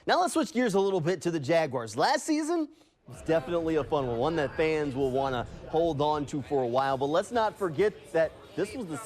Now let's switch gears a little bit to the Jaguars. Last season was definitely a fun one that fans will want to hold on to for a while. But let's not forget that this was the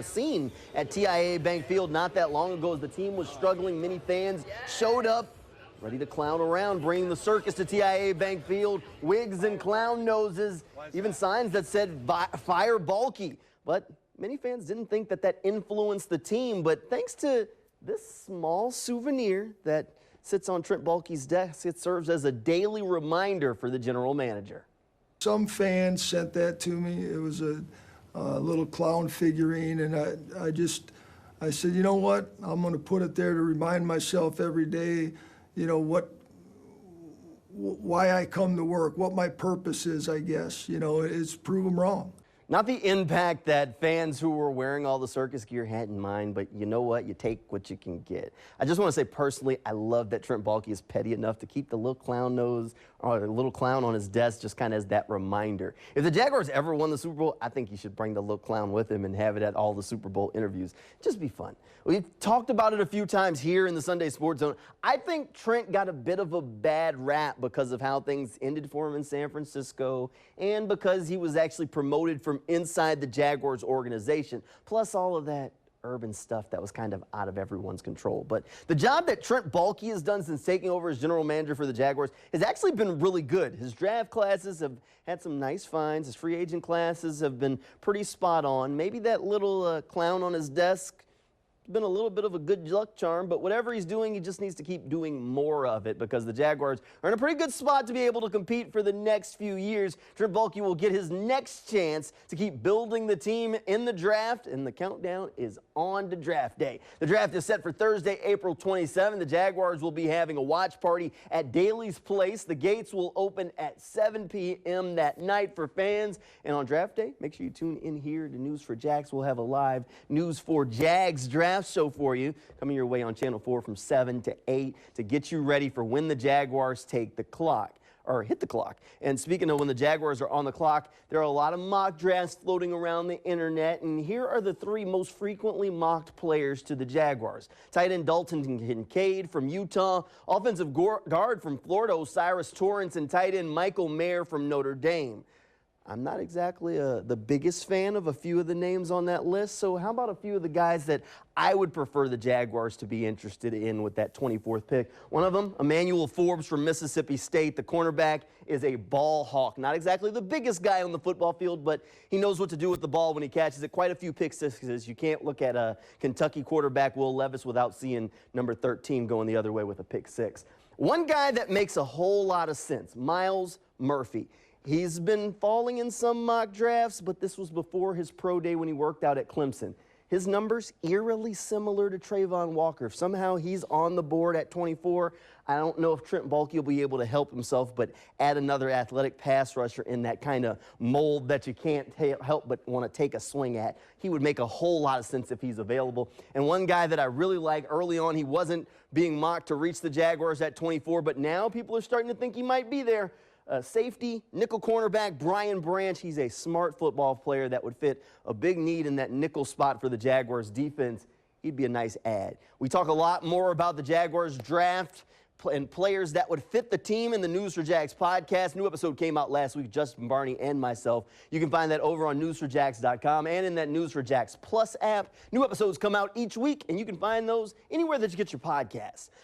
scene at TIAA Bank Field not that long ago as the team was struggling. Many fans showed up ready to clown around, bringing the circus to TIAA Bank Field, wigs and clown noses, even signs that said "Fire Baalke." But many fans didn't think that influenced the team. But thanks to this small souvenir that sits on Trent Baalke's desk, it serves as a daily reminder for the general manager. Some fans sent that to me. It was a little clown figurine, and I said, you know what? I'm going to put it there to remind myself every day, you know, why I come to work, what my purpose is, I guess. You know, it's prove them wrong. Not the impact that fans who were wearing all the circus gear had in mind, but you know what? You take what you can get. I just want to say personally, I love that Trent Baalke is petty enough to keep the little clown nose or the little clown on his desk just kind of as that reminder. If the Jaguars ever won the Super Bowl, I think he should bring the little clown with him and have it at all the Super Bowl interviews. Just be fun. We've talked about it a few times here in the Sunday Sports Zone. I think Trent got a bit of a bad rap because of how things ended for him in San Francisco and because he was actually promoted from inside the Jaguars organization, plus all of that urban stuff that was kind of out of everyone's control. But the job that Trent Baalke has done since taking over as general manager for the Jaguars has actually been really good. His draft classes have had some nice finds. His free agent classes have been pretty spot on. Maybe that little clown on his desk been a little bit of a good luck charm, but whatever he's doing, he just needs to keep doing more of it because the Jaguars are in a pretty good spot to be able to compete for the next few years. Trent Baalke will get his next chance to keep building the team in the draft, and the countdown is on to draft day. The draft is set for Thursday, April 27. The Jaguars will be having a watch party at Daly's Place. The gates will open at 7 p.m. that night for fans, and on draft day, make sure you tune in here to News4Jags. We'll have a live News4Jags draft show for you coming your way on Channel 4 from 7 to 8 to get you ready for when the Jaguars take the clock or hit the clock. And speaking of when the Jaguars are on the clock, there are a lot of mock drafts floating around the internet, and here are the 3 most frequently mocked players to the Jaguars. Tight end Dalton Kincaid from Utah, offensive guard from Florida O'Cyrus Torrence, and tight end Michael Mayer from Notre Dame. I'm not exactly the biggest fan of a few of the names on that list, so how about a few of the guys that I would prefer the Jaguars to be interested in with that 24th pick? One of them, Emmanuel Forbes from Mississippi State. The cornerback is a ball hawk. Not exactly the biggest guy on the football field, but he knows what to do with the ball when he catches it. Quite a few pick sixes. You can't look at a Kentucky quarterback, Will Levis, without seeing number 13 going the other way with a pick six. One guy that makes a whole lot of sense, Myles Murphy. He's been falling in some mock drafts, but this was before his pro day when he worked out at Clemson. His numbers eerily similar to Trayvon Walker. If somehow he's on the board at 24, I don't know if Trent Baalke will be able to help himself, but add another athletic pass rusher in that kind of mold that you can't help but want to take a swing at. He would make a whole lot of sense if he's available. And one guy that I really like early on, he wasn't being mocked to reach the Jaguars at 24, but now people are starting to think he might be there. Safety, nickel cornerback, Brian Branch. He's a smart football player that would fit a big need in that nickel spot for the Jaguars defense. He'd be a nice add. We talk a lot more about the Jaguars draft and players that would fit the team in the News4Jags podcast. New episode came out last week, Justin Barney and myself. You can find that over on News4Jags.com and in that News4Jags Plus app. New episodes come out each week, and you can find those anywhere that you get your podcasts.